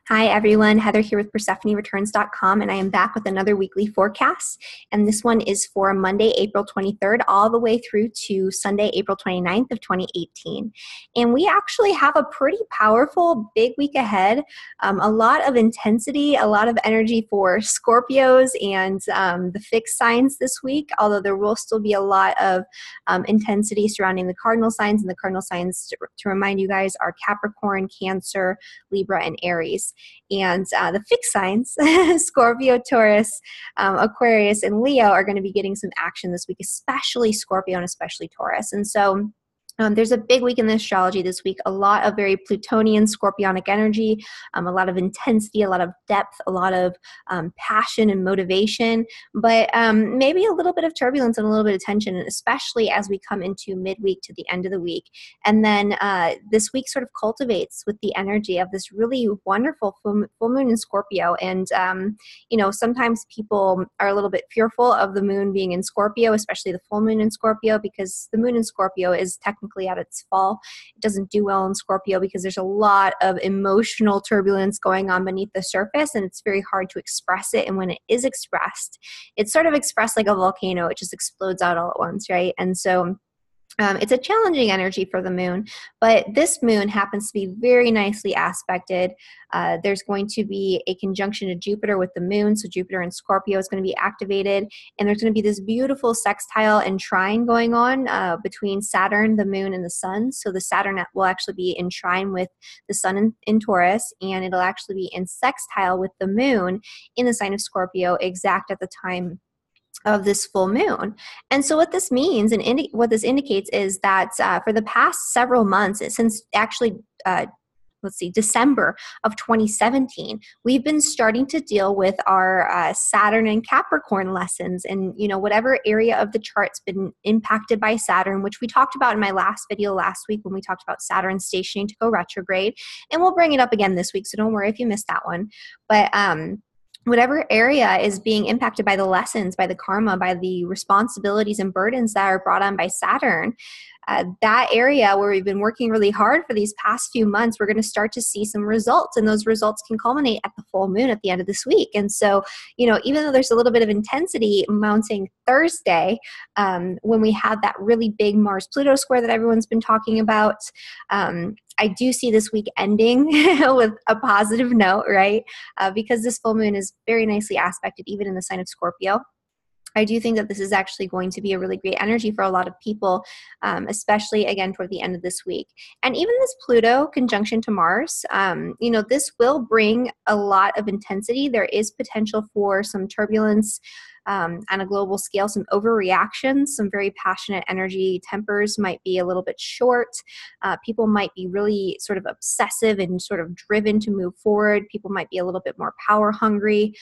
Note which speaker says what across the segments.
Speaker 1: Hi everyone, Heather here with PersephoneReturns.com, and I am back with another weekly forecast. And this one is for Monday, April 23rd, all the way through to Sunday, April 29th of 2018. And we actually have a pretty powerful big week ahead. A lot of intensity, a lot of energy for Scorpios and the fixed signs this week, although there will still be a lot of intensity surrounding the cardinal signs. And the cardinal signs, to remind you guys, are Capricorn, Cancer, Libra, and Aries. And the fixed signs, Scorpio, Taurus, Aquarius, and Leo are going to be getting some action this week, especially Scorpio and especially Taurus. And so there's a big week in the astrology this week, a lot of very Plutonian, Scorpionic energy, a lot of intensity, a lot of depth, a lot of passion and motivation, but maybe a little bit of turbulence and a little bit of tension, especially as we come into midweek to the end of the week. And then this week sort of cultivates with the energy of this really wonderful full moon in Scorpio. And, sometimes people are a little bit fearful of the moon being in Scorpio, especially the full moon in Scorpio, because the moon in Scorpio is technically at its fall. It doesn't do well in Scorpio because there's a lot of emotional turbulence going on beneath the surface, and it's very hard to express it. And when it is expressed, it's sort of expressed like a volcano. It just explodes out all at once, right? And so it's a challenging energy for the moon, but this moon happens to be very nicely aspected. There's going to be a conjunction to Jupiter with the moon, so Jupiter in Scorpio is going to be activated, and there's going to be this beautiful sextile and trine going on between Saturn, the moon, and the sun. So the Saturn will actually be in trine with the sun in Taurus, and it'll actually be in sextile with the moon in the sign of Scorpio, exact at the time of this full moon. And so what this means and what this indicates is that for the past several months, since actually December of 2017, we've been starting to deal with our Saturn and Capricorn lessons, and whatever area of the chart's been impacted by Saturn, which we talked about in my last video last week when we talked about Saturn stationing to go retrograde, and we'll bring it up again this week, so don't worry if you missed that one. But whatever area is being impacted by the lessons, by the karma, by the responsibilities and burdens that are brought on by Saturn, that area where we've been working really hard for these past few months, we're going to start to see some results, and those results can culminate at the full moon at the end of this week. And so, even though there's a little bit of intensity mounting Thursday, when we have that really big Mars-Pluto square that everyone's been talking about, I do see this week ending with a positive note, right? Because this full moon is very nicely aspected even in the sign of Scorpio. I do think that this is actually going to be a really great energy for a lot of people, especially, again, toward the end of this week. And even this Pluto conjunction to Mars, this will bring a lot of intensity. There is potential for some turbulence on a global scale, some overreactions, some very passionate energy. Tempers might be a little bit short. People might be really sort of obsessive and sort of driven to move forward. People might be a little bit more power hungry.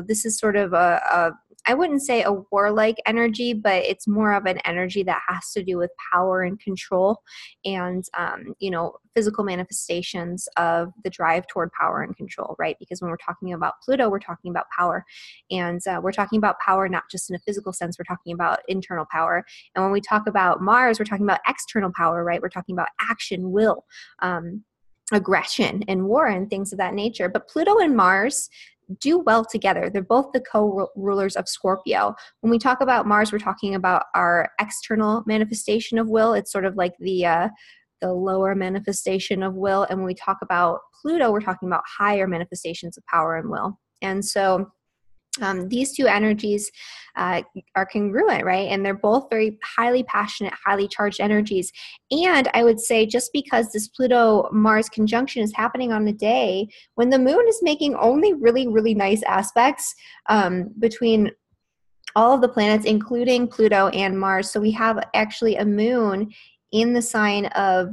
Speaker 1: This is sort of I wouldn't say a warlike energy, but it's more of an energy that has to do with power and control and, physical manifestations of the drive toward power and control, right? Because when we're talking about Pluto, we're talking about power. And we're talking about power not just in a physical sense, we're talking about internal power. And when we talk about Mars, we're talking about external power, right? We're talking about action, will, aggression, and war and things of that nature. But Pluto and Mars do well together. They're both the co-rulers of Scorpio. When we talk about Mars, we're talking about our external manifestation of will. It's sort of like the lower manifestation of will. And when we talk about Pluto, we're talking about higher manifestations of power and will. And so these two energies are congruent, right? And they're both very highly passionate, highly charged energies. And I would say just because this Pluto-Mars conjunction is happening on a day when the moon is making only really, really nice aspects between all of the planets, including Pluto and Mars. So we have actually a moon in the sign of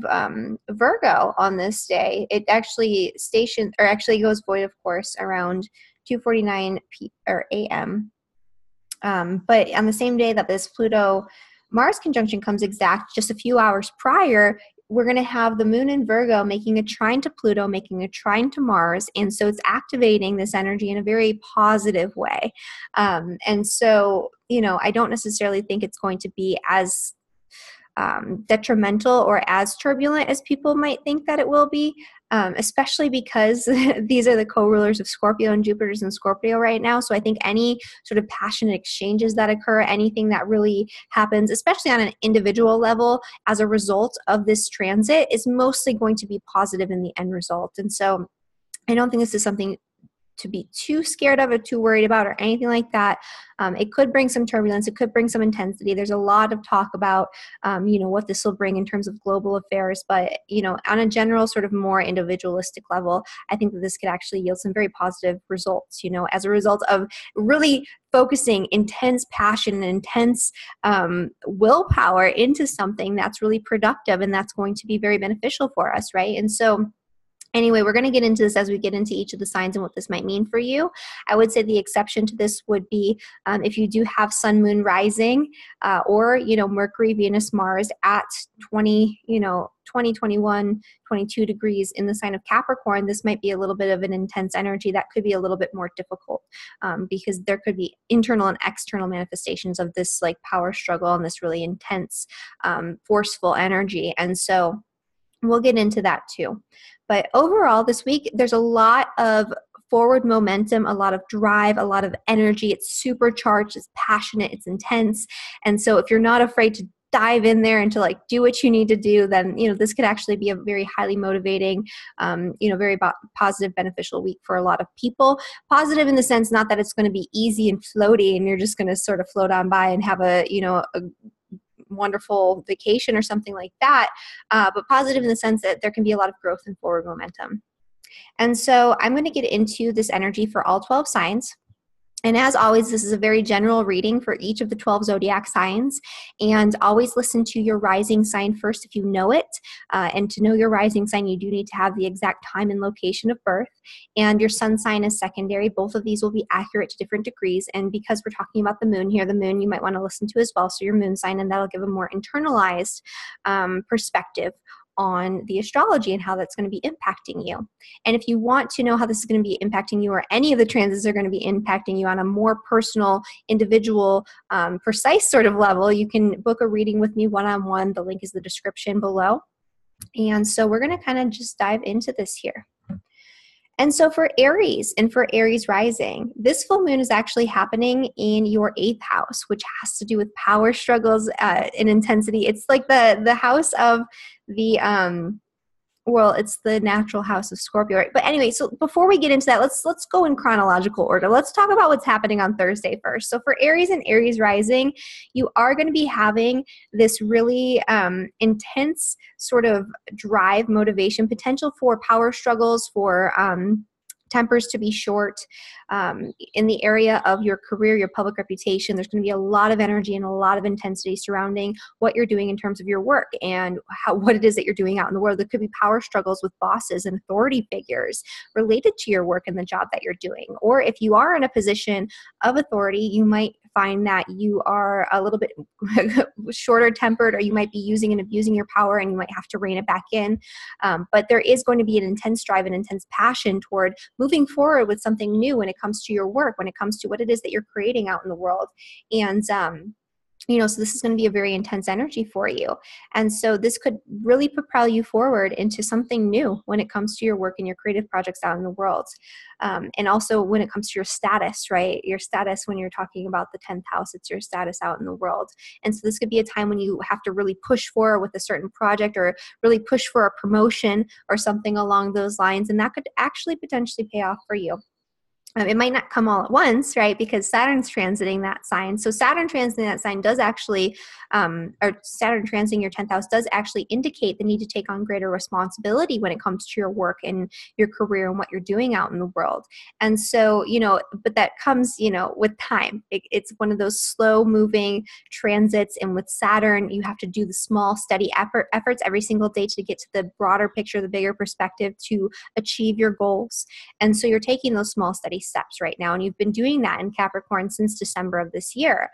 Speaker 1: Virgo on this day. It actually goes void, of course, around 2:49 a.m. But on the same day that this Pluto-Mars conjunction comes exact, just a few hours prior, we're going to have the moon in Virgo making a trine to Pluto, making a trine to Mars. And so it's activating this energy in a very positive way. And so, I don't necessarily think it's going to be as detrimental or as turbulent as people might think that it will be. especially because these are the co-rulers of Scorpio, and Jupiter's in Scorpio right now. So I think any sort of passionate exchanges that occur, anything that really happens, especially on an individual level as a result of this transit, is mostly going to be positive in the end result. And so I don't think this is something to be too scared of or too worried about or anything like that. It could bring some turbulence. It could bring some intensity. There's a lot of talk about, what this will bring in terms of global affairs. But, on a general sort of more individualistic level, I think that this could actually yield some very positive results, as a result of really focusing intense passion and intense willpower into something that's really productive and that's going to be very beneficial for us, right? And so anyway, we're going to get into this as we get into each of the signs and what this might mean for you. I would say the exception to this would be if you do have Sun, Moon, Rising, or, Mercury, Venus, Mars at 20, 21, 22 degrees in the sign of Capricorn. This might be a little bit of an intense energy that could be a little bit more difficult because there could be internal and external manifestations of this like power struggle and this really intense, forceful energy. And so we'll get into that too. But overall, this week, there's a lot of forward momentum, a lot of drive, a lot of energy. It's supercharged, it's passionate, it's intense. And so if you're not afraid to dive in there and to like do what you need to do, then, this could actually be a very highly motivating, very positive, beneficial week for a lot of people. Positive in the sense, not that it's going to be easy and floaty and you're just going to sort of float on by and have a wonderful vacation or something like that, but positive in the sense that there can be a lot of growth and forward momentum. And so I'm going to get into this energy for all 12 signs. And as always, this is a very general reading for each of the 12 zodiac signs. And always listen to your rising sign first if you know it. And to know your rising sign, you do need to have the exact time and location of birth. And your sun sign is secondary. Both of these will be accurate to different degrees. And because we're talking about the moon here, the moon you might want to listen to as well. So your moon sign, and that'll give a more internalized perspective on the astrology and how that's going to be impacting you. And if you want to know how this is going to be impacting you, or any of the transits are going to be impacting you on a more personal, individual, precise sort of level, you can book a reading with me one-on-one. The link is the description below. And so we're going to kind of just dive into this here. And so for Aries and for Aries rising, this full moon is actually happening in your 8th house, which has to do with power struggles and intensity. It's like the house of the, it's the natural house of Scorpio, right? But anyway, so before we get into that, let's go in chronological order. Let's talk about what's happening on Thursday first. So for Aries and Aries rising, you are going to be having this really intense sort of drive, motivation, potential for power struggles, for tempers to be short in the area of your career, your public reputation. There's going to be a lot of energy and a lot of intensity surrounding what you're doing in terms of your work and what it is that you're doing out in the world. There could be power struggles with bosses and authority figures related to your work and the job that you're doing. Or if you are in a position of authority, you might find that you are a little bit shorter tempered, or you might be using and abusing your power and you might have to rein it back in. But there is going to be an intense drive and intense passion toward moving forward with something new when it comes to your work, when it comes to what it is that you're creating out in the world. And so this is going to be a very intense energy for you. And so this could really propel you forward into something new when it comes to your work and your creative projects out in the world. And also when it comes to your status, right? Your status when you're talking about the 10th house, it's your status out in the world. And so this could be a time when you have to really push forward with a certain project or really push for a promotion or something along those lines. And that could actually potentially pay off for you. It might not come all at once, right? Because Saturn's transiting that sign. So Saturn transiting that sign does actually, or Saturn transiting your 10th house does actually indicate the need to take on greater responsibility when it comes to your work and your career and what you're doing out in the world. And so, but that comes, with time. It's one of those slow moving transits. And with Saturn, you have to do the small, steady efforts every single day to get to the broader picture, the bigger perspective to achieve your goals. And so you're taking those small, steady steps right now. And you've been doing that in Capricorn since December of this year.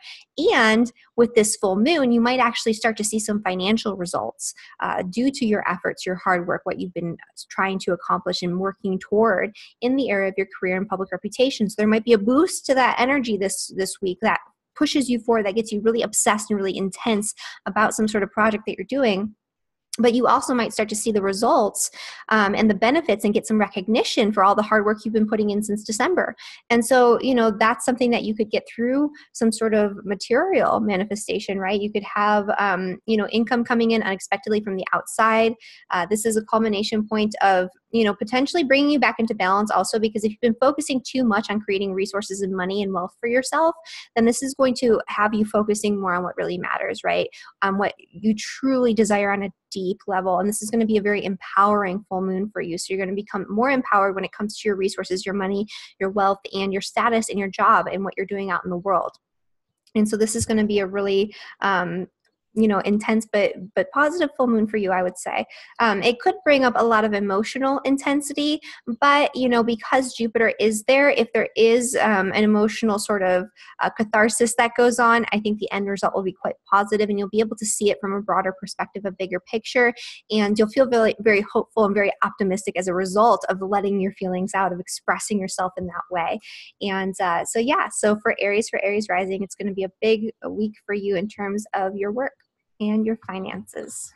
Speaker 1: And with this full moon, you might actually start to see some financial results due to your efforts, your hard work, what you've been trying to accomplish and working toward in the area of your career and public reputation. So there might be a boost to that energy this week that pushes you forward, that gets you really obsessed and really intense about some sort of project that you're doing. but you also might start to see the results and the benefits and get some recognition for all the hard work you've been putting in since December. And so, that's something that you could get through some sort of material manifestation, right? You could have, income coming in unexpectedly from the outside. This is a culmination point of, potentially bringing you back into balance also, because if you've been focusing too much on creating resources and money and wealth for yourself, then this is going to have you focusing more on what really matters, right? What you truly desire on a deep level. And this is going to be a very empowering full moon for you. So you're going to become more empowered when it comes to your resources, your money, your wealth, and your status and your job and what you're doing out in the world. And so this is going to be a really, intense but positive full moon for you, I would say. It could bring up a lot of emotional intensity, but because Jupiter is there, if there is an emotional sort of catharsis that goes on, I think the end result will be quite positive, and you'll be able to see it from a broader perspective, a bigger picture, and you'll feel very, very hopeful and very optimistic as a result of letting your feelings out, of expressing yourself in that way. And so for Aries rising, it's going to be a big week for you in terms of your work and your finances.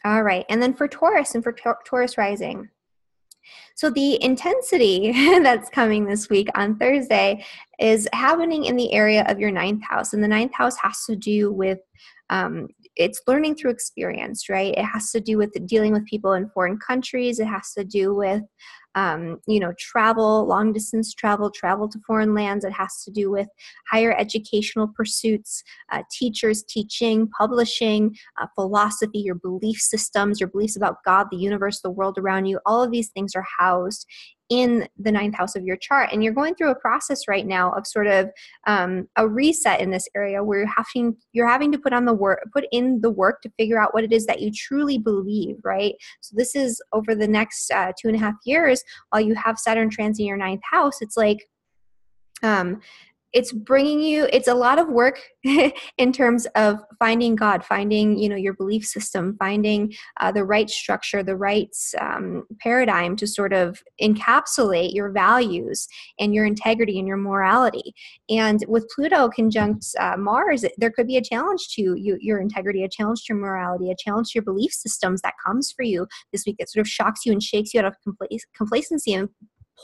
Speaker 1: All right. And then for Taurus and for Taurus rising. So the intensity that's coming this week on Thursday is happening in the area of your ninth house. And the ninth house has to do with it's learning through experience, right? It has to do with dealing with people in foreign countries. It has to do with travel, long distance travel to foreign lands. It has to do with higher educational pursuits, teachers, teaching, publishing, philosophy, your belief systems, your beliefs about God, the universe, the world around you. All of these things are housed in the ninth house of your chart. And you're going through a process right now of sort of a reset in this area where you're having to put in the work to figure out what it is that you truly believe, right? So this is over the next 2.5 years while you have Saturn transiting your ninth house. It's like, it's a lot of work in terms of finding God, finding, your belief system, finding the right structure, the right paradigm to sort of encapsulate your values and your integrity and your morality. And with Pluto conjunct Mars, there could be a challenge to your integrity, a challenge to your morality, a challenge to your belief systems that comes for you this week. It sort of shocks you and shakes you out of complacency and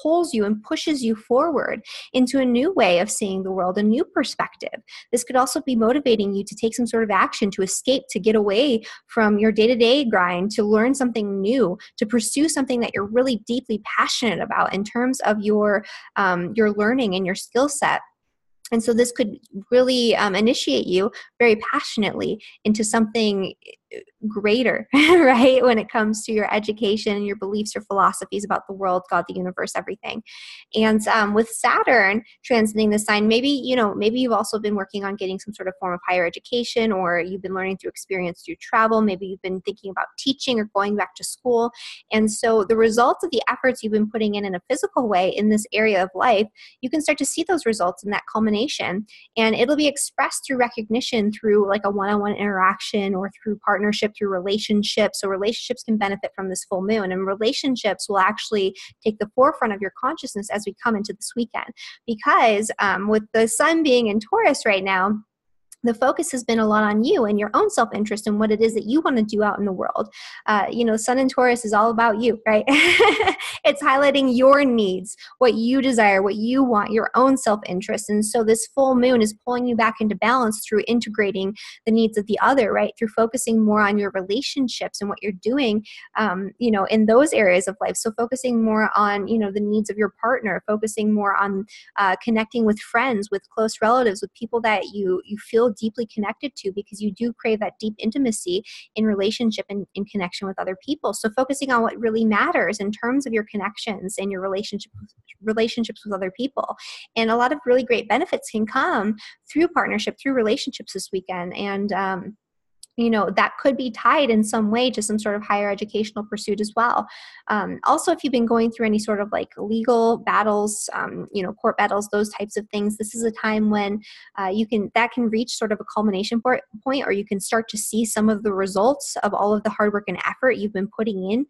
Speaker 1: pulls you and pushes you forward into a new way of seeing the world, a new perspective. This could also be motivating you to take some sort of action, to escape, to get away from your day-to-day grind, to learn something new, to pursue something that you're really deeply passionate about in terms of your learning and your skill set. And so this could really initiate you very passionately into something greater, right? When it comes to your education and your beliefs, your philosophies about the world, God, the universe, everything. And with Saturn transiting the sign, maybe you've also been working on getting some sort of form of higher education, or you've been learning through experience through travel. Maybe you've been thinking about teaching or going back to school. And so the results of the efforts you've been putting in a physical way in this area of life, you can start to see those results in that culmination. And it'll be expressed through recognition, through like a one-on-one interaction, or through partnership, through relationships. So relationships can benefit from this full moon, and relationships will actually take the forefront of your consciousness as we come into this weekend. Because with the sun being in Taurus right now, the focus has been a lot on you and your own self-interest and what it is that you want to do out in the world. Sun in Taurus is all about you, right? It's highlighting your needs, what you desire, what you want, your own self-interest. And so this full moon is pulling you back into balance through integrating the needs of the other, right? Through focusing more on your relationships and what you're doing, in those areas of life. So focusing more on, the needs of your partner, focusing more on connecting with friends, with close relatives, with people that you feel deeply connected to, because you do crave that deep intimacy in relationship and in connection with other people. So focusing on what really matters in terms of your connections and your relationships with other people. And a lot of really great benefits can come through partnership, through relationships this weekend. And that could be tied in some way to some sort of higher educational pursuit as well. Also, if you've been going through any sort of like legal battles, court battles, those types of things, this is a time when that can reach sort of a culmination point, or you can start to see some of the results of all of the hard work and effort you've been putting in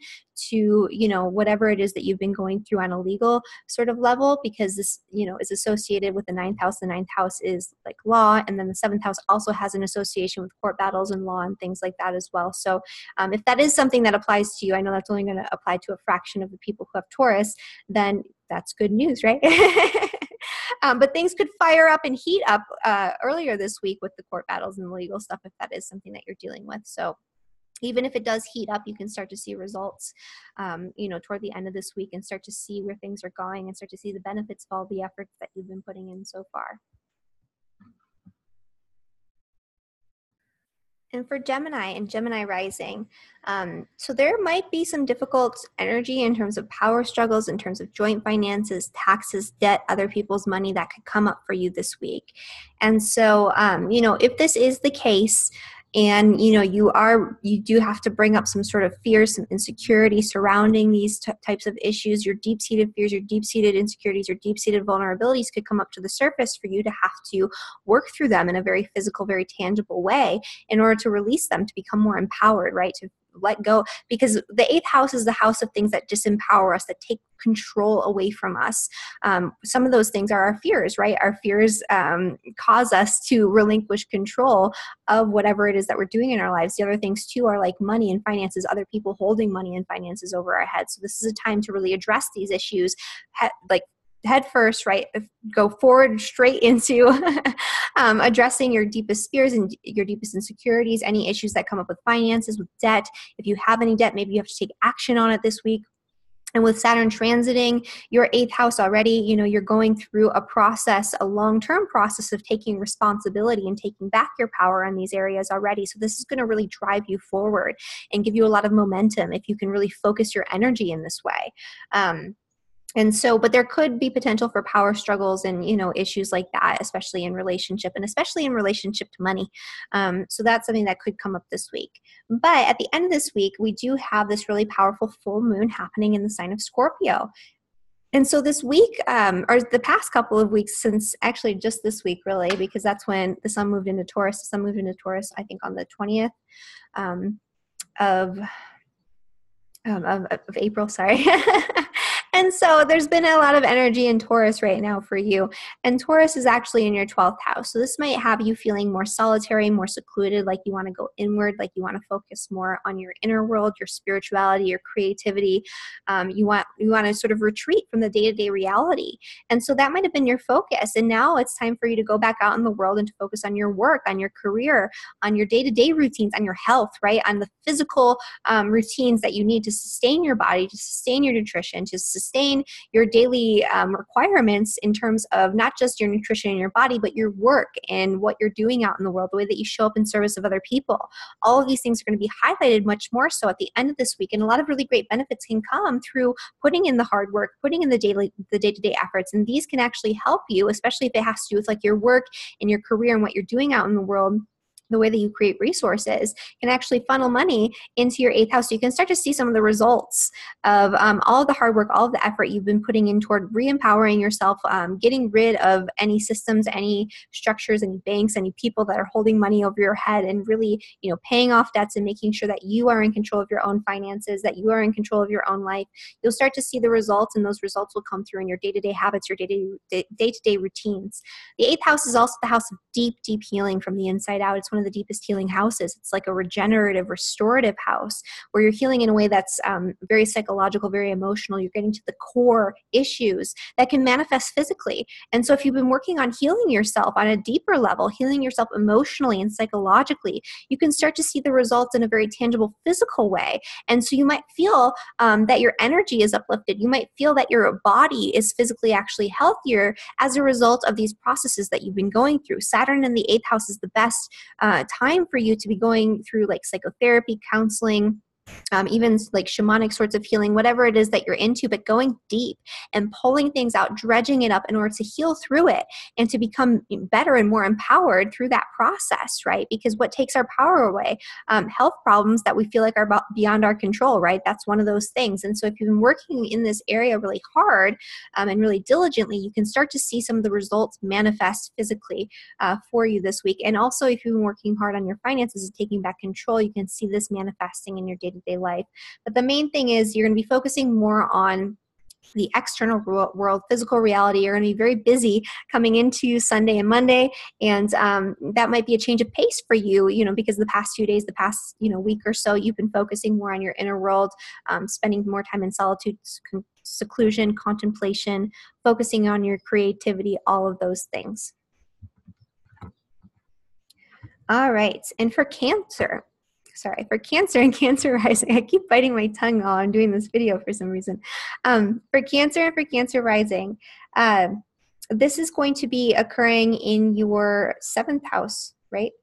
Speaker 1: to, whatever it is that you've been going through on a legal sort of level, because this, is associated with the ninth house. The ninth house is like law. And then the seventh house also has an association with court battles and law mother-in-law and things like that as well. So if that is something that applies to you, I know that's only going to apply to a fraction of the people who have Taurus, then that's good news, right? But things could fire up and heat up earlier this week with the court battles and the legal stuff if that is something that you're dealing with. So even if it does heat up, you can start to see results, toward the end of this week and start to see where things are going and start to see the benefits of all the efforts that you've been putting in so far. And for Gemini and Gemini rising, so there might be some difficult energy in terms of power struggles, in terms of joint finances, taxes, debt, other people's money that could come up for you this week. And so, if this is the case, and you do have to bring up some sort of fears, some insecurity surrounding these types of issues. Your deep-seated fears, your deep-seated insecurities, your deep-seated vulnerabilities could come up to the surface for you to have to work through them in a very physical, very tangible way in order to release them, to become more empowered, right? To let go, because the 8th house is the house of things that disempower us, that take control away from us. Some of those things are our fears, right? Our fears cause us to relinquish control of whatever it is that we're doing in our lives. The other things too are like money and finances, other people holding money and finances over our heads. So this is a time to really address these issues, head first, right? Go forward straight into addressing your deepest fears and your deepest insecurities, any issues that come up with finances, with debt. If you have any debt, maybe you have to take action on it this week. And with Saturn transiting your 8th house already, you're going through a process, a long-term process of taking responsibility and taking back your power in these areas already. So this is going to really drive you forward and give you a lot of momentum if you can really focus your energy in this way. But there could be potential for power struggles and, issues like that, especially in relationship and especially in relationship to money. So that's something that could come up this week. But at the end of this week, we do have this really powerful full moon happening in the sign of Scorpio. And so this week, or the past couple of weeks, since actually just this week, really, because that's when the sun moved into Taurus. The sun moved into Taurus, I think, on the 20th of April, sorry. And so there's been a lot of energy in Taurus right now for you. And Taurus is actually in your 12th house. So this might have you feeling more solitary, more secluded, like you want to go inward, like you want to focus more on your inner world, your spirituality, your creativity. You want to sort of retreat from the day-to-day reality. And so that might have been your focus. And now it's time for you to go back out in the world and to focus on your work, on your career, on your day-to-day routines, on your health, right? On the physical routines that you need to sustain your body, to sustain your nutrition, to sustain your daily requirements in terms of not just your nutrition in your body, but your work and what you're doing out in the world, the way that you show up in service of other people. All of these things are going to be highlighted much more so at the end of this week. And a lot of really great benefits can come through putting in the hard work, putting in the day-to-day efforts. And these can actually help you, especially if it has to do with like your work and your career and what you're doing out in the world. The way that you create resources can actually funnel money into your 8th house. So you can start to see some of the results of all of the hard work, all of the effort you've been putting in toward re-empowering yourself, getting rid of any systems, any structures, any banks, any people that are holding money over your head, and really, paying off debts and making sure that you are in control of your own finances, that you are in control of your own life. You'll start to see the results, and those results will come through in your day-to-day habits, your day-to-day routines. The 8th house is also the house of deep, deep healing from the inside out. It's one of the deepest healing houses. It's like a regenerative, restorative house where you're healing in a way that's very psychological, very emotional. You're getting to the core issues that can manifest physically. And so if you've been working on healing yourself on a deeper level, healing yourself emotionally and psychologically, you can start to see the results in a very tangible physical way. And so you might feel that your energy is uplifted. You might feel that your body is physically actually healthier as a result of these processes that you've been going through. Saturn in the 8th house is the best time for you to be going through like psychotherapy, counseling, even like shamanic sorts of healing, whatever it is that you're into, but going deep and pulling things out, dredging it up in order to heal through it and to become better and more empowered through that process, right? Because what takes our power away? Health problems that we feel like are beyond our control, right? That's one of those things. And so if you've been working in this area really hard and really diligently, you can start to see some of the results manifest physically for you this week. And also if you've been working hard on your finances and taking back control, you can see this manifesting in your day-to-day life. But the main thing is you're going to be focusing more on the external world, physical reality. You're going to be very busy coming into Sunday and Monday. And that might be a change of pace for you, because the past few days, the past, week or so, you've been focusing more on your inner world, spending more time in solitude, seclusion, contemplation, focusing on your creativity, all of those things. All right. And for Cancer and Cancer rising, I keep biting my tongue while I'm doing this video for some reason. For Cancer and for Cancer rising, this is going to be occurring in your 7th house, right?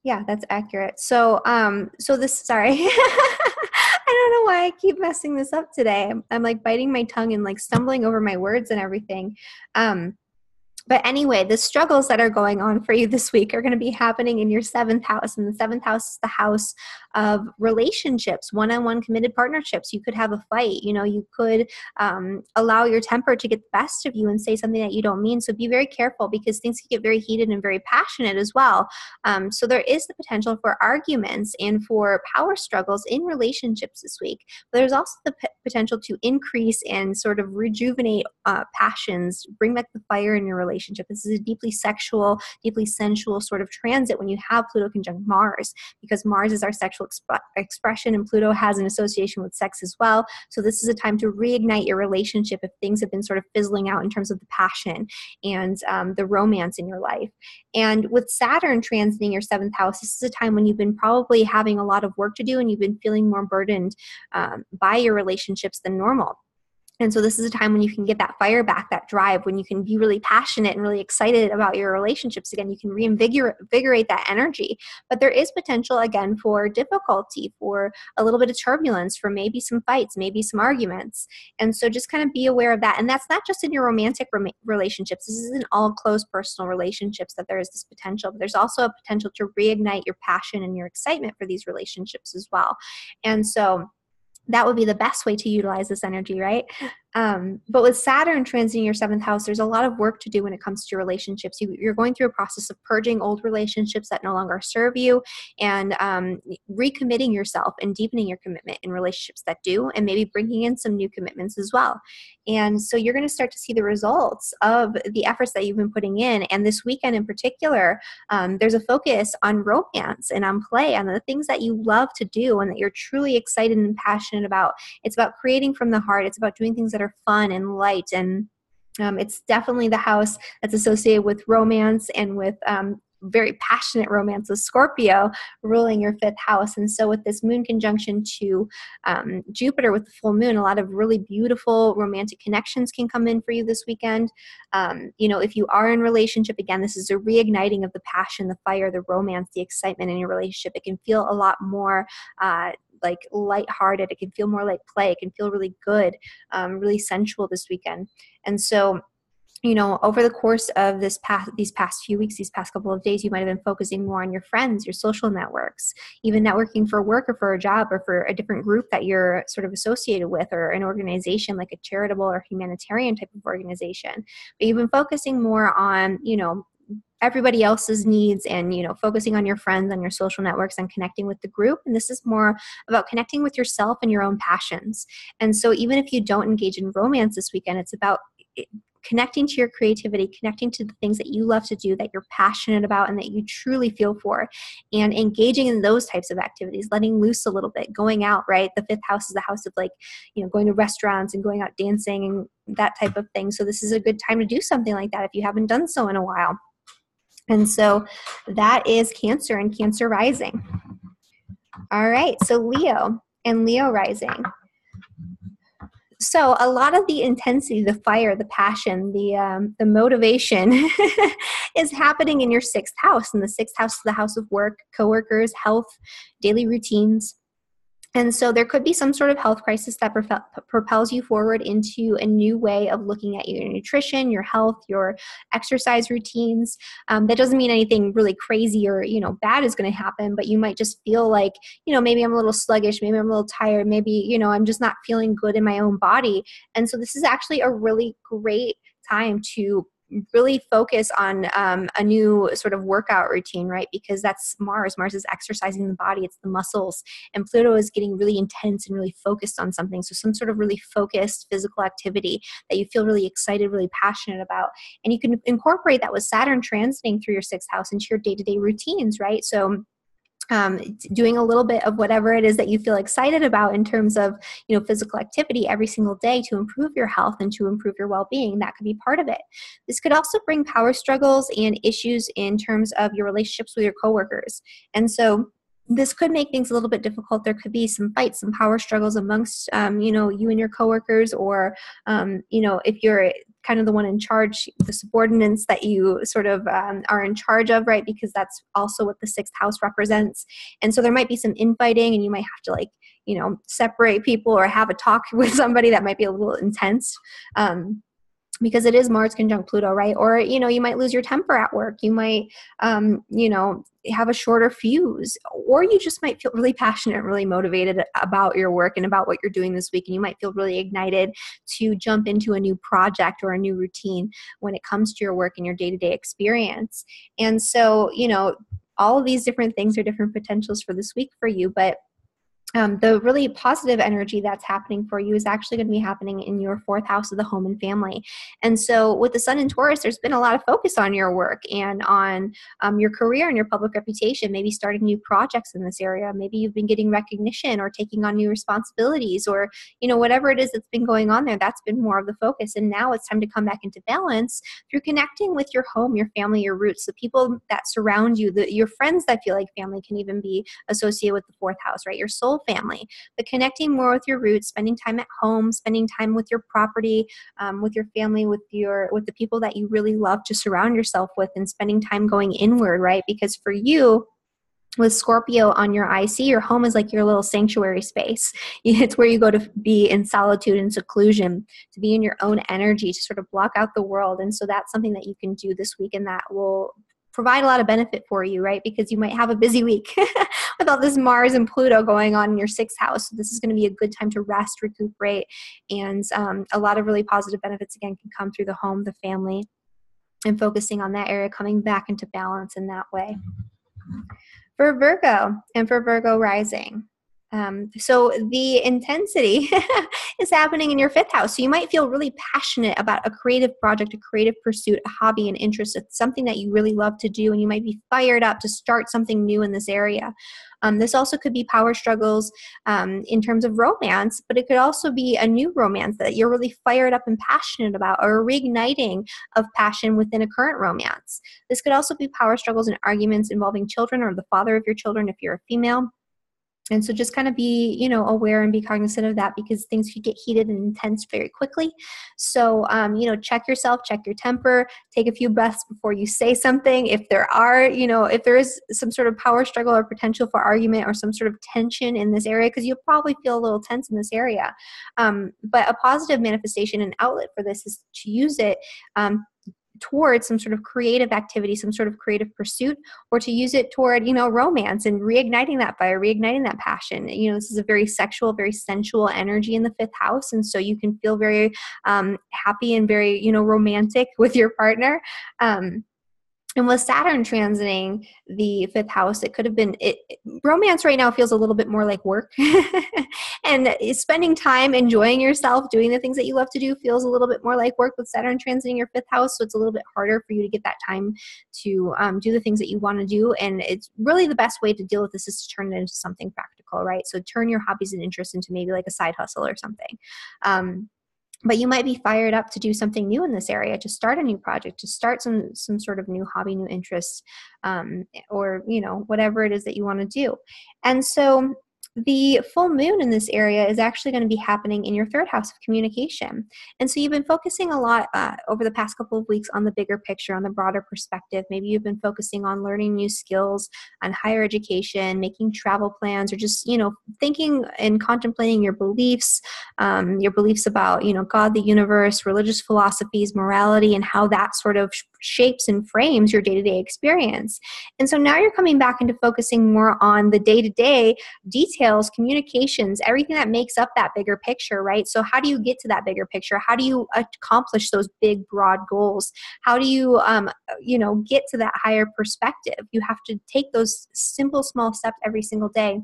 Speaker 1: Yeah, that's accurate. So, sorry. I don't know why I keep messing this up today. I'm like biting my tongue and like stumbling over my words and everything. But anyway, the struggles that are going on for you this week are going to be happening in your 7th house. And the 7th house is the house of relationships, one-on-one committed partnerships. You could have a fight. You could allow your temper to get the best of you and say something that you don't mean. So be very careful, because things can get very heated and very passionate as well. So there is the potential for arguments and for power struggles in relationships this week. But there's also the potential to increase and sort of rejuvenate passions, bring back the fire in your relationship. This is a deeply sexual, deeply sensual sort of transit when you have Pluto conjunct Mars, because Mars is our sexual expression, and Pluto has an association with sex as well. So this is a time to reignite your relationship if things have been sort of fizzling out in terms of the passion and the romance in your life. And with Saturn transiting your 7th house, this is a time when you've been probably having a lot of work to do and you've been feeling more burdened by your relationships than normal. And so this is a time when you can get that fire back, that drive, when you can be really passionate and really excited about your relationships again. You can reinvigorate that energy. But there is potential, again, for difficulty, for a little bit of turbulence, for maybe some fights, maybe some arguments. And so just kind of be aware of that. And that's not just in your romantic relationships. This is in all close personal relationships that there is this potential. But there's also a potential to reignite your passion and your excitement for these relationships as well. And so that would be the best way to utilize this energy, right? But with Saturn transiting your 7th house, there's a lot of work to do when it comes to your relationships. You're going through a process of purging old relationships that no longer serve you, and recommitting yourself and deepening your commitment in relationships that do, and maybe bringing in some new commitments as well. And so you're going to start to see the results of the efforts that you've been putting in. And this weekend in particular, there's a focus on romance and on play, on the things that you love to do and that you're truly excited and passionate about. It's about creating from the heart. It's about doing things that are fun and light, and it's definitely the house that's associated with romance and with very passionate romance, with Scorpio ruling your 5th house. And so with this moon conjunction to Jupiter with the full moon, a lot of really beautiful romantic connections can come in for you this weekend. If you are in relationship, again, this is a reigniting of the passion, the fire, the romance, the excitement in your relationship. It can feel a lot more like lighthearted. It can feel more like play. It can feel really good, really sensual this weekend. And so, over the course of these past few weeks, these past couple of days, you might have been focusing more on your friends, your social networks, even networking for work or for a job or for a different group that you're sort of associated with, or an organization like a charitable or humanitarian type of organization. But you've been focusing more on, everybody else's needs and, focusing on your friends, on your social networks, and connecting with the group. And this is more about connecting with yourself and your own passions. And so even if you don't engage in romance this weekend, it's about connecting to your creativity, connecting to the things that you love to do, that you're passionate about and that you truly feel for, and engaging in those types of activities, letting loose a little bit, going out, right? The 5th house is the house of going to restaurants and going out dancing and that type of thing. So this is a good time to do something like that if you haven't done so in a while. And so that is Cancer and Cancer rising. All right, so Leo and Leo rising. So a lot of the intensity, the fire, the passion, the motivation is happening in your 6th house. And the 6th house is the house of work, coworkers, health, daily routines. And so there could be some sort of health crisis that propels you forward into a new way of looking at your nutrition, your health, your exercise routines. That doesn't mean anything really crazy or, bad is going to happen, but you might just feel like, maybe I'm a little sluggish, maybe I'm a little tired, maybe, I'm just not feeling good in my own body. And so this is actually a really great time to really focus on a new sort of workout routine, right? Because that's Mars. Mars is exercising the body, it's the muscles, and Pluto is getting really intense and really focused on something. So some sort of really focused physical activity that you feel really excited, really passionate about. And you can incorporate that with Saturn transiting through your sixth house into your day-to-day routines, right? So doing a little bit of whatever it is that you feel excited about in terms of, physical activity every single day to improve your health and to improve your well-being. That could be part of it. This could also bring power struggles and issues in terms of your relationships with your coworkers. And so this could make things a little bit difficult. There could be some fights, some power struggles amongst, you and your coworkers, or, if you're kind of the one in charge, the subordinates that you sort of are in charge of, right? Because that's also what the sixth house represents. And so there might be some infighting, and you might have to separate people or have a talk with somebody that might be a little intense. Because it is Mars conjunct Pluto, right? Or, you might lose your temper at work. You might, have a shorter fuse, or you just might feel really passionate and really motivated about your work and about what you're doing this week. And you might feel really ignited to jump into a new project or a new routine when it comes to your work and your day-to-day experience. And so, all of these different things are different potentials for this week for you, but the really positive energy that's happening for you is actually going to be happening in your fourth house of the home and family. And so with the sun in Taurus, there's been a lot of focus on your work and on your career and your public reputation, maybe starting new projects in this area. Maybe you've been getting recognition or taking on new responsibilities, or, whatever it is that's been going on there, that's been more of the focus. And now it's time to come back into balance through connecting with your home, your family, your roots, the people that surround you, your friends that feel like family can even be associated with the fourth house, right? Your soul family, but connecting more with your roots, spending time at home, spending time with your property, with your family, with the people that you really love to surround yourself with, and spending time going inward, right? Because for you, with Scorpio on your IC, your home is like your little sanctuary space. It's where you go to be in solitude and seclusion, to be in your own energy, to sort of block out the world. And so that's something that you can do this week, and that will provide a lot of benefit for you, right? Because you might have a busy week with all this Mars and Pluto going on in your sixth house. So this is going to be a good time to rest, recuperate, and a lot of really positive benefits, again, can come through the home, the family, and focusing on that area, coming back into balance in that way. For Virgo and for Virgo rising, so the intensity is happening in your fifth house. So you might feel really passionate about a creative project, a creative pursuit, a hobby, an interest. It's something that you really love to do, and you might be fired up to start something new in this area. This also could be power struggles in terms of romance, but it could also be a new romance that you're really fired up and passionate about, or a reigniting of passion within a current romance. This could also be power struggles and arguments involving children or the father of your children if you're a female. And so just kind of be, aware and be cognizant of that, because things could get heated and intense very quickly. So, check yourself, check your temper, take a few breaths before you say something. If there are, if there is some sort of power struggle or potential for argument or some sort of tension in this area, because you'll probably feel a little tense in this area. But a positive manifestation and outlet for this is to use it towards some sort of creative activity, some sort of creative pursuit, or to use it toward, romance and reigniting that fire, reigniting that passion. This is a very sexual, very sensual energy in the fifth house. And so you can feel very happy and very, romantic with your partner. And with Saturn transiting the fifth house, it could have been, romance right now feels a little bit more like work. And spending time enjoying yourself, doing the things that you love to do feels a little bit more like work with Saturn transiting your fifth house. So it's a little bit harder for you to get that time to do the things that you want to do. And it's really the best way to deal with this is to turn it into something practical, right? So turn your hobbies and interests into maybe like a side hustle or something. But you might be fired up to do something new in this area, to start a new project, to start some sort of new hobby, new interest, or, whatever it is that you want to do. And so the full moon in this area is actually going to be happening in your third house of communication. And so you've been focusing a lot over the past couple of weeks on the bigger picture, on the broader perspective. Maybe you've been focusing on learning new skills, on higher education, making travel plans, or just, thinking and contemplating your beliefs about, God, the universe, religious philosophies, morality, and how that sort of shapes and frames your day-to-day experience. And so now you're coming back into focusing more on the day-to-day details details, communications, everything that makes up that bigger picture, right? So how do you get to that bigger picture? How do you accomplish those big, broad goals? How do you, get to that higher perspective? You have to take those simple, small steps every single day.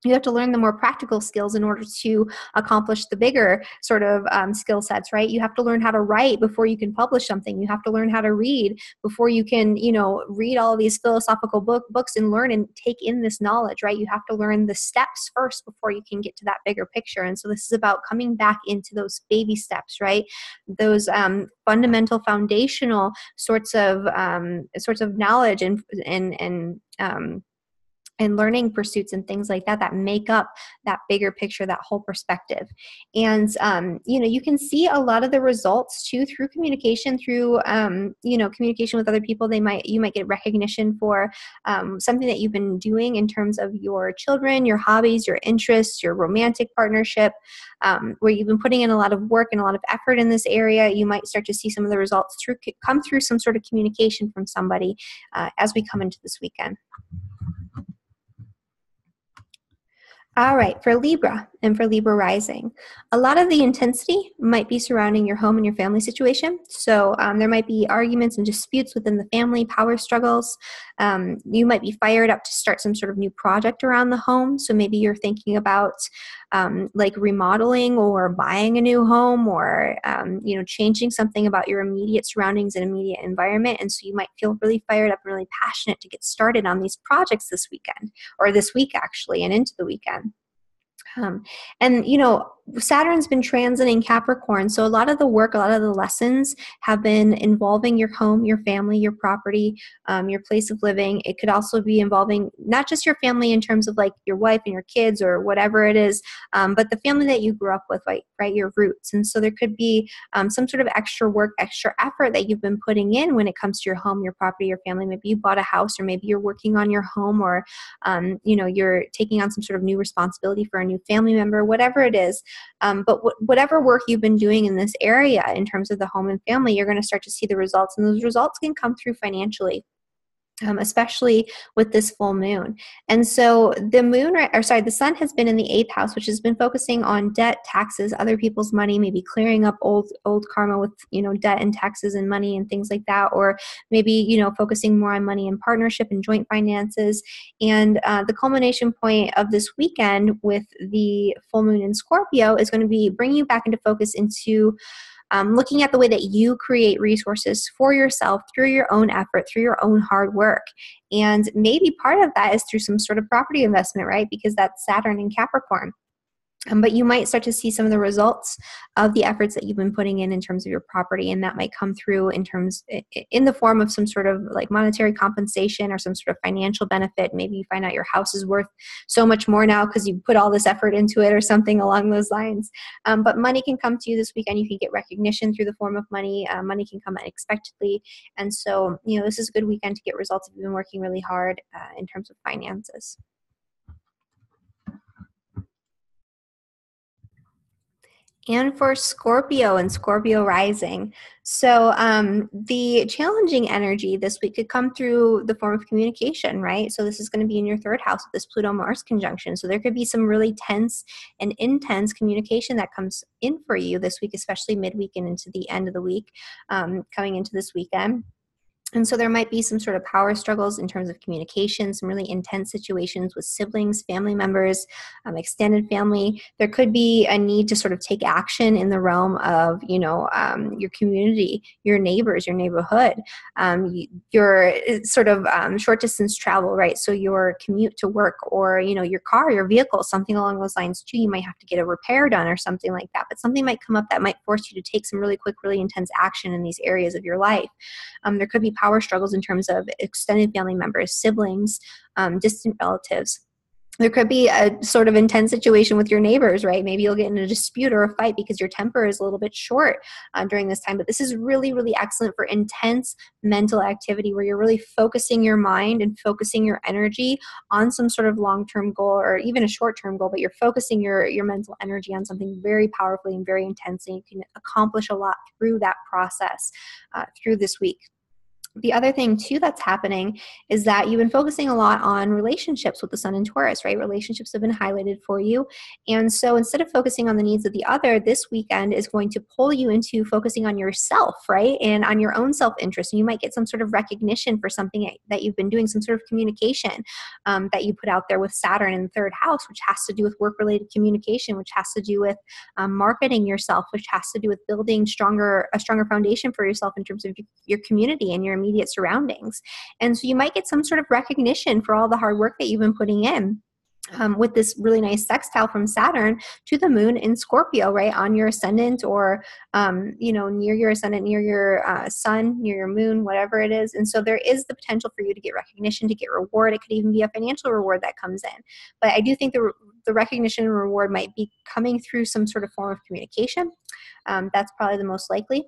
Speaker 1: You have to learn the more practical skills in order to accomplish the bigger sort of skill sets, right? You have to learn how to write before you can publish something. You have to learn how to read before you can, read all of these philosophical books and learn and take in this knowledge, right? You have to learn the steps first before you can get to that bigger picture. And so this is about coming back into those baby steps, right? Those fundamental, foundational sorts of knowledge and learning pursuits and things like that that make up that bigger picture, that whole perspective. And, you can see a lot of the results too through communication, through, communication with other people. You might get recognition for something that you've been doing in terms of your children, your hobbies, your interests, your romantic partnership, where you've been putting in a lot of work and a lot of effort in this area. You might start to see some of the results come through some sort of communication from somebody as we come into this weekend. All right, for Libra and for Libra rising, a lot of the intensity might be surrounding your home and your family situation. So there might be arguments and disputes within the family, power struggles. You might be fired up to start some sort of new project around the home. So maybe you're thinking about like remodeling or buying a new home or, changing something about your immediate surroundings and immediate environment. And so you might feel really fired up and really passionate to get started on these projects this weekend, or this week actually, and into the weekend. Saturn's been transiting Capricorn. So a lot of the work, a lot of the lessons have been involving your home, your family, your property, your place of living. It could also be involving not just your family in terms of like your wife and your kids or whatever it is, but the family that you grew up with, right, your roots. And so there could be some sort of extra work, extra effort that you've been putting in when it comes to your home, your property, your family. Maybe you bought a house, or maybe you're working on your home, or, you're taking on some sort of new responsibility for a new family member, whatever it is. But whatever work you've been doing in this area in terms of the home and family, you're going to start to see the results. And those results can come through financially. Especially with this full moon. And so the sun has been in the 8th house, which has been focusing on debt, taxes, other people's money, maybe clearing up old karma with, debt and taxes and money and things like that, or maybe, focusing more on money and partnership and joint finances. And the culmination point of this weekend with the full moon in Scorpio is going to be bringing you back into focus into looking at the way that you create resources for yourself through your own effort, through your own hard work. And maybe part of that is through some sort of property investment, right? Because that's Saturn in Capricorn. But you might start to see some of the results of the efforts that you've been putting in terms of your property, and that might come through in the form of some sort of like monetary compensation or some sort of financial benefit. Maybe you find out your house is worth so much more now because you put all this effort into it, or something along those lines. But money can come to you this weekend. You can get recognition through the form of money. Money can come unexpectedly, and so this is a good weekend to get results if you've been working really hard in terms of finances. And for Scorpio and Scorpio rising. So the challenging energy this week could come through the form of communication, right? So this is going to be in your 3rd house with this Pluto-Mars conjunction. So there could be some really tense and intense communication that comes in for you this week, especially midweek and into the end of the week, coming into this weekend. And so there might be some sort of power struggles in terms of communication, some really intense situations with siblings, family members, extended family. There could be a need to sort of take action in the realm of, your community, your neighbors, your neighborhood, your sort of short distance travel, right? So your commute to work, or, your car, your vehicle, something along those lines too. You might have to get a repair done or something like that. But something might come up that might force you to take some really quick, really intense action in these areas of your life. There could be power struggles in terms of extended family members, siblings, distant relatives. There could be a sort of intense situation with your neighbors, right? Maybe you'll get in a dispute or a fight because your temper is a little bit short during this time. But this is really, really excellent for intense mental activity where you're really focusing your mind and focusing your energy on some sort of long-term goal, or even a short-term goal, but you're focusing your mental energy on something very powerfully and very intense, and you can accomplish a lot through that process through this week. The other thing too that's happening is that you've been focusing a lot on relationships with the sun in Taurus, right? Relationships have been highlighted for you. And so instead of focusing on the needs of the other, this weekend is going to pull you into focusing on yourself, right? And on your own self-interest. And you might get some sort of recognition for something that you've been doing, some sort of communication that you put out there with Saturn in the third house, which has to do with work-related communication, which has to do with marketing yourself, which has to do with building a stronger foundation for yourself in terms of your community and your immediate surroundings. And so you might get some sort of recognition for all the hard work that you've been putting in. With this really nice sextile from Saturn to the moon in Scorpio, right, on your ascendant or, near your ascendant, near your sun, near your moon, whatever it is. And so there is the potential for you to get recognition, to get reward. It could even be a financial reward that comes in. But I do think the recognition and reward might be coming through some sort of form of communication. That's probably the most likely.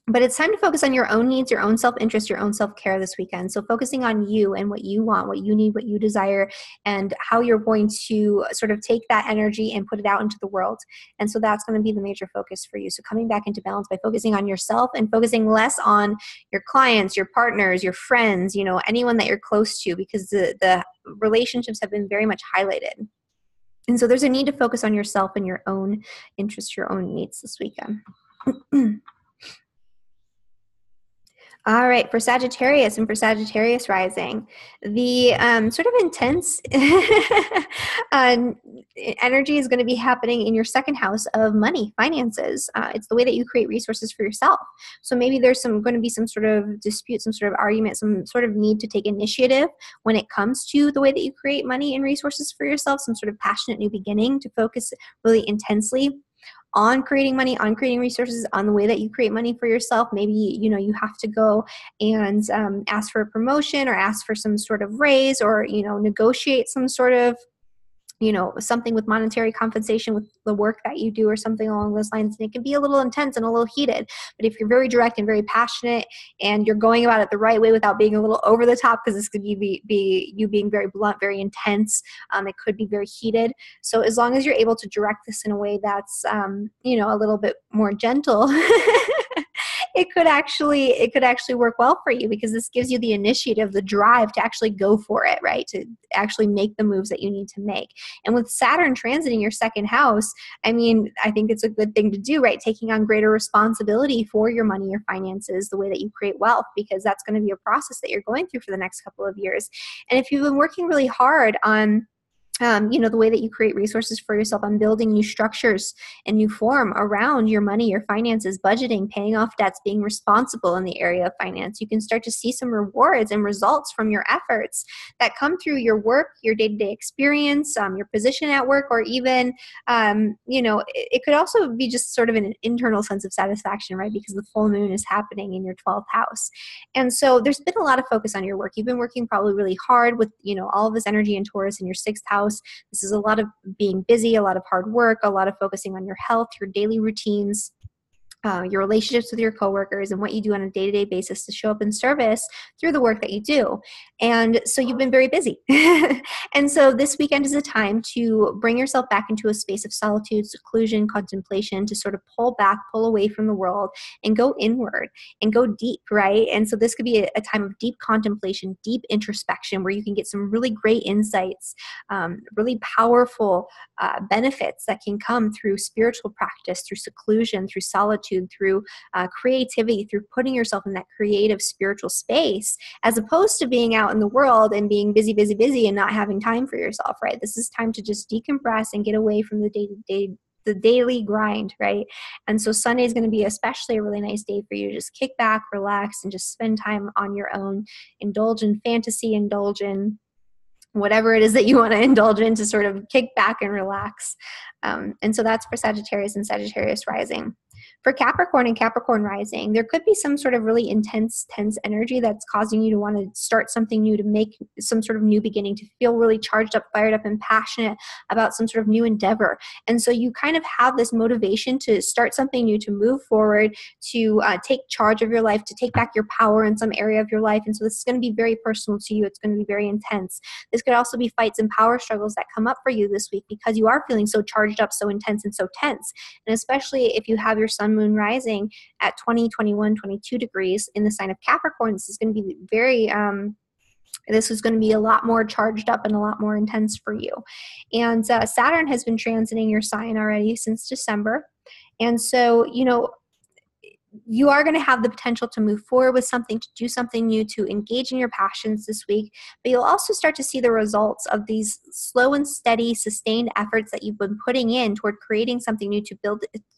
Speaker 1: But it's time to focus on your own needs, your own self-interest, your own self-care this weekend. So focusing on you and what you want, what you need, what you desire, and how you're going to sort of take that energy and put it out into the world. And so that's going to be the major focus for you. So coming back into balance by focusing on yourself and focusing less on your clients, your partners, your friends, anyone that you're close to, because the relationships have been very much highlighted. And so there's a need to focus on yourself and your own interests, your own needs this weekend. All right, for Sagittarius and for Sagittarius rising, the sort of intense energy is going to be happening in your second house of money, finances. It's the way that you create resources for yourself. So maybe there's going to be some sort of dispute, some sort of argument, some sort of need to take initiative when it comes to the way that you create money and resources for yourself, some sort of passionate new beginning to focus really intensely on creating money, on creating resources, on the way that you create money for yourself. Maybe, you have to go and ask for a promotion or ask for some sort of raise or, negotiate some sort of, something with monetary compensation with the work that you do or something along those lines. And it can be a little intense and a little heated. But if you're very direct and very passionate and you're going about it the right way without being a little over the top, because this could be you being very blunt, very intense, it could be very heated. So as long as you're able to direct this in a way that's, a little bit more gentle, it could actually work well for you, because this gives you the initiative, the drive to actually go for it, right? To actually make the moves that you need to make. And with Saturn transiting your second house, I think it's a good thing to do, right? Taking on greater responsibility for your money, your finances, the way that you create wealth, because that's going to be a process that you're going through for the next couple of years. And if you've been working really hard on the way that you create resources for yourself, on building new structures and new form around your money, your finances, budgeting, paying off debts, being responsible in the area of finance, you can start to see some rewards and results from your efforts that come through your work, your day-to-day experience, your position at work, or even, it could also be just sort of an internal sense of satisfaction, right? Because the full moon is happening in your 12th house. And so there's been a lot of focus on your work. You've been working probably really hard with, all of this energy in Taurus in your 6th house. This is a lot of being busy, a lot of hard work, a lot of focusing on your health, your daily routines, your relationships with your coworkers, and what you do on a day-to-day basis to show up in service through the work that you do. And so you've been very busy. And so this weekend is a time to bring yourself back into a space of solitude, seclusion, contemplation, to sort of pull back, pull away from the world and go inward and go deep, right? And so this could be a time of deep contemplation, deep introspection, where you can get some really great insights, really powerful benefits that can come through spiritual practice, through seclusion, through solitude, through creativity, through putting yourself in that creative spiritual space, as opposed to being out in the world and being busy, busy, busy and not having time for yourself, right? This is time to just decompress and get away from the daily grind, right? And so Sunday is going to be especially a really nice day for you to just kick back, relax, and just spend time on your own, indulge in fantasy, indulge in whatever it is that you want to indulge in, to sort of kick back and relax. And so that's for Sagittarius and Sagittarius rising. For Capricorn and Capricorn rising, there could be some sort of really tense energy that's causing you to want to start something new, to make some sort of new beginning, to feel really charged up, fired up, and passionate about some sort of new endeavor. And so you kind of have this motivation to start something new, to move forward, to take charge of your life, to take back your power in some area of your life. And so this is going to be very personal to you. It's going to be very intense. This could also be fights and power struggles that come up for you this week, because you are feeling so charged up, so intense, and so tense. And especially if you have your sun, moon, rising at 20, 21, 22 degrees in the sign of Capricorn. This is going to be this is going to be a lot more charged up and a lot more intense for you. And Saturn has been transiting your sign already since December. And so, you are going to have the potential to move forward with something, to do something new, to engage in your passions this week. But you'll also start to see the results of these slow and steady, sustained efforts that you've been putting in toward creating something new,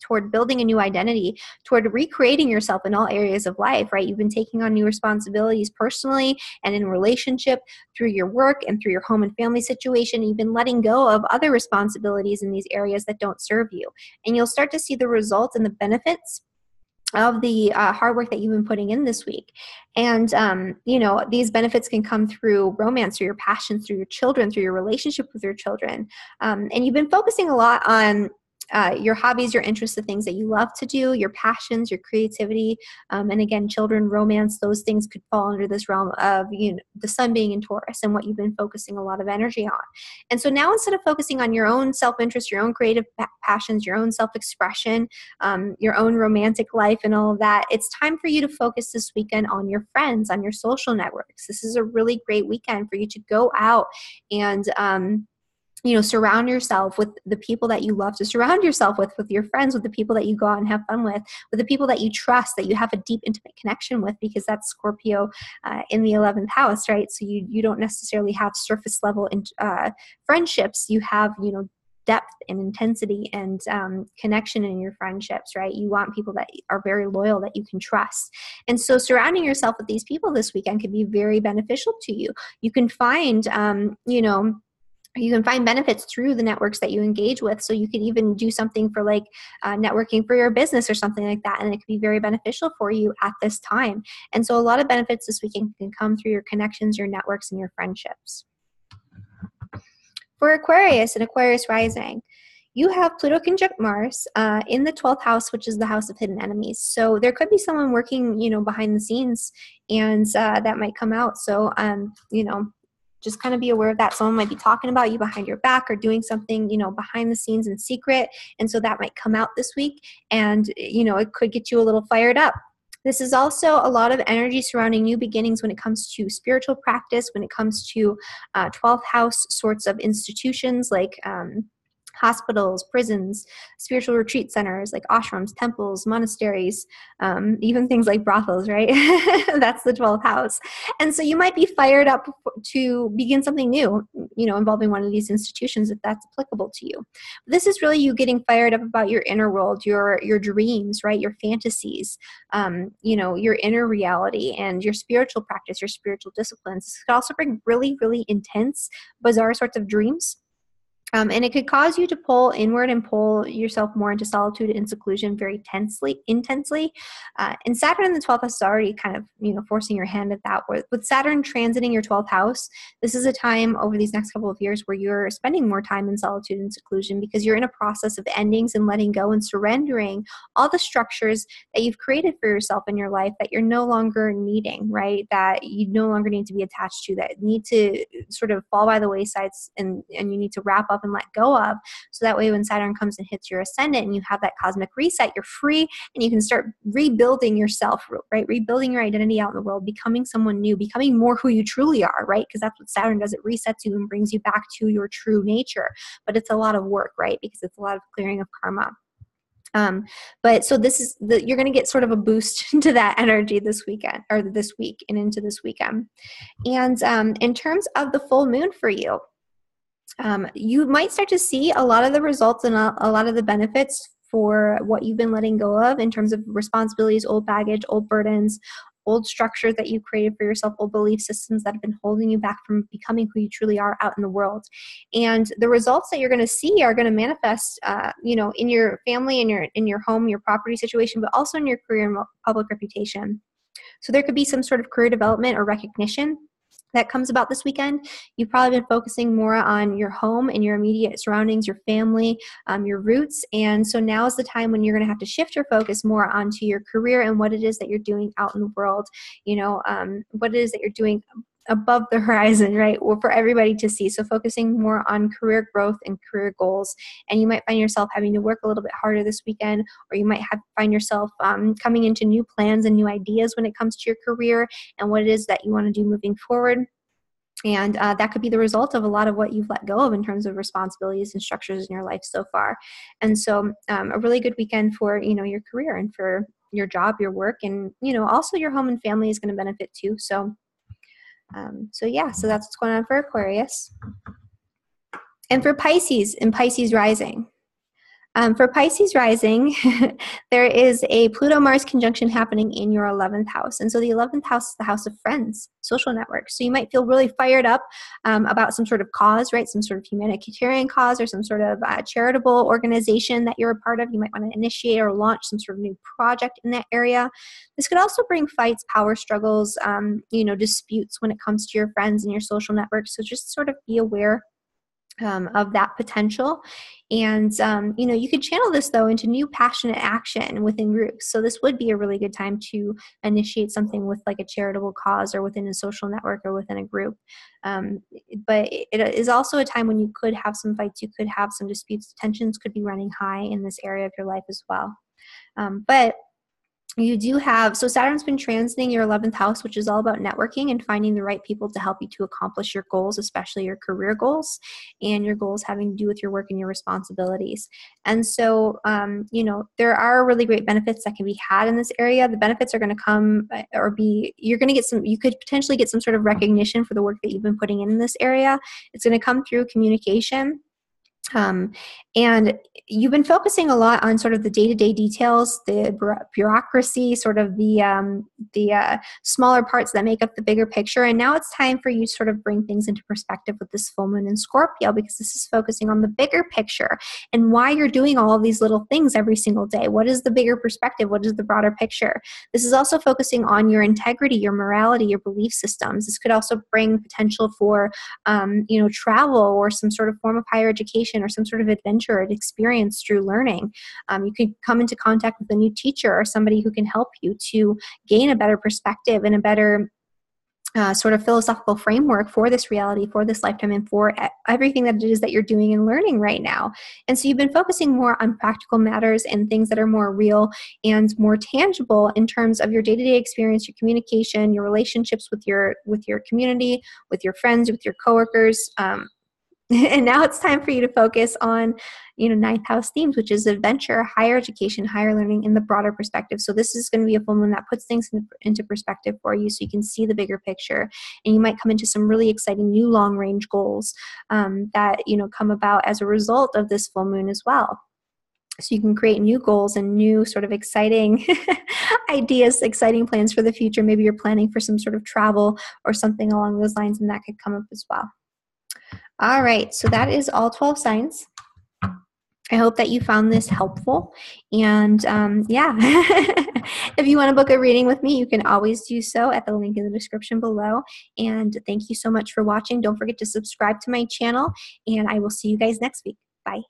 Speaker 1: toward building a new identity, toward recreating yourself in all areas of life, right? You've been taking on new responsibilities personally and in relationship through your work and through your home and family situation. You've been letting go of other responsibilities in these areas that don't serve you. And you'll start to see the results and the benefits of the hard work that you've been putting in this week. And, these benefits can come through romance, through your passions, through your children, through your relationship with your children. And you've been focusing a lot on your hobbies, your interests, the things that you love to do, your passions, your creativity. And again, children, romance, those things could fall under this realm of the sun being in Taurus and what you've been focusing a lot of energy on. And so now, instead of focusing on your own self-interest, your own creative passions, your own self-expression, your own romantic life and all of that, it's time for you to focus this weekend on your friends, on your social networks. This is a really great weekend for you to go out and surround yourself with the people that you love to surround yourself with your friends, with the people that you go out and have fun with the people that you trust, that you have a deep, intimate connection with, because that's Scorpio in the 11th house, right? So you don't necessarily have surface level friendships. You have, depth and intensity and connection in your friendships, right? You want people that are very loyal, that you can trust. And so surrounding yourself with these people this weekend could be very beneficial to you. You can find, you can find benefits through the networks that you engage with. So you could even do something for networking for your business or something like that. And it could be very beneficial for you at this time. And so a lot of benefits this weekend can come through your connections, your networks, and your friendships. For Aquarius and Aquarius rising, you have Pluto conjunct Mars in the 12th house, which is the house of hidden enemies. So there could be someone working, behind the scenes, and that might come out. So, just kind of be aware of that. Someone might be talking about you behind your back or doing something, behind the scenes in secret. And so that might come out this week, and, it could get you a little fired up. This is also a lot of energy surrounding new beginnings when it comes to spiritual practice, when it comes to 12th house sorts of institutions like hospitals, prisons, spiritual retreat centers like ashrams, temples, monasteries, even things like brothels, right? That's the 12th house. And so you might be fired up to begin something new, involving one of these institutions, if that's applicable to you. This is really you getting fired up about your inner world, your dreams, right? Your fantasies, your inner reality and your spiritual practice, your spiritual disciplines. This could also bring really, really intense, bizarre sorts of dreams. And it could cause you to pull inward and pull yourself more into solitude and seclusion very intensely. And Saturn in the 12th house is already kind of, forcing your hand at that. With Saturn transiting your 12th house, this is a time over these next couple of years where you're spending more time in solitude and seclusion, because you're in a process of endings and letting go and surrendering all the structures that you've created for yourself in your life that you're no longer needing, right? That you no longer need to be attached to, that need to sort of fall by the waysides, and you need to wrap up and let go of. So that way when Saturn comes and hits your ascendant and you have that cosmic reset, you're free and you can start rebuilding yourself, right? Rebuilding your identity out in the world, becoming someone new, becoming more who you truly are, right? Because that's what Saturn does. It resets you and brings you back to your true nature. But it's a lot of work, right? Because it's a lot of clearing of karma. But so this is you're going to get sort of a boost to that energy this weekend, or this week and into this weekend. And in terms of the full moon for you, you might start to see a lot of the results and a lot of the benefits for what you've been letting go of in terms of responsibilities, old baggage, old burdens, old structures that you created for yourself, old belief systems that have been holding you back from becoming who you truly are out in the world. And the results that you're going to see are going to manifest, in your family, in your home, your property situation, but also in your career and public reputation. So there could be some sort of career development or recognition that comes about this weekend. You've probably been focusing more on your home and your immediate surroundings, your family, your roots. And so now is the time when you're going to have to shift your focus more onto your career and what it is that you're doing out in the world, what it is that you're doing above the horizon, right? Or for everybody to see. So focusing more on career growth and career goals. And you might find yourself having to work a little bit harder this weekend, or you might find yourself coming into new plans and new ideas when it comes to your career and what it is that you want to do moving forward. And that could be the result of a lot of what you've let go of in terms of responsibilities and structures in your life so far. And so a really good weekend for, your career and for your job, your work, and, also your home and family is going to benefit too. So that's what's going on for Aquarius. And for Pisces and Pisces rising. For Pisces rising, there is a Pluto-Mars conjunction happening in your 11th house. And so the 11th house is the house of friends, social networks. So you might feel really fired up about some sort of cause, right? Some sort of humanitarian cause or some sort of charitable organization that you're a part of. You might want to initiate or launch some sort of new project in that area. This could also bring fights, power struggles, disputes when it comes to your friends and your social networks. So just sort of be aware of that potential. And, you could channel this, though, into new passionate action within groups. So this would be a really good time to initiate something with like a charitable cause or within a social network or within a group. But it is also a time when you could have some fights, you could have some disputes, tensions could be running high in this area of your life as well. But you do have, so Saturn's been transiting your 11th house, which is all about networking and finding the right people to help you to accomplish your goals, especially your career goals and your goals having to do with your work and your responsibilities. And so, there are really great benefits that can be had in this area. The benefits are going to come you're going to get you could potentially get some sort of recognition for the work that you've been putting in this area. It's going to come through communication. And you've been focusing a lot on sort of the day-to-day details, the bureaucracy, sort of the smaller parts that make up the bigger picture. And now it's time for you to sort of bring things into perspective with this full moon in Scorpio, because this is focusing on the bigger picture and why you're doing all of these little things every single day. What is the bigger perspective? What is the broader picture? This is also focusing on your integrity, your morality, your belief systems. This could also bring potential for, travel or some sort of form of higher education or some sort of adventure or experience through learning. You could come into contact with a new teacher or somebody who can help you to gain a better perspective and a better sort of philosophical framework for this reality, for this lifetime, and for everything that it is that you're doing and learning right now. And so you've been focusing more on practical matters and things that are more real and more tangible in terms of your day-to-day experience, your communication, your relationships with your community, with your friends, with your coworkers. And now it's time for you to focus on, ninth house themes, which is adventure, higher education, higher learning in the broader perspective. So this is going to be a full moon that puts things into perspective for you so you can see the bigger picture. And you might come into some really exciting new long-range goals that, come about as a result of this full moon as well. So you can create new goals and new sort of exciting ideas, exciting plans for the future. Maybe you're planning for some sort of travel or something along those lines, and that could come up as well. All right, so that is all 12 signs. I hope that you found this helpful. And if you want to book a reading with me, you can always do so at the link in the description below. And thank you so much for watching. Don't forget to subscribe to my channel, and I will see you guys next week. Bye.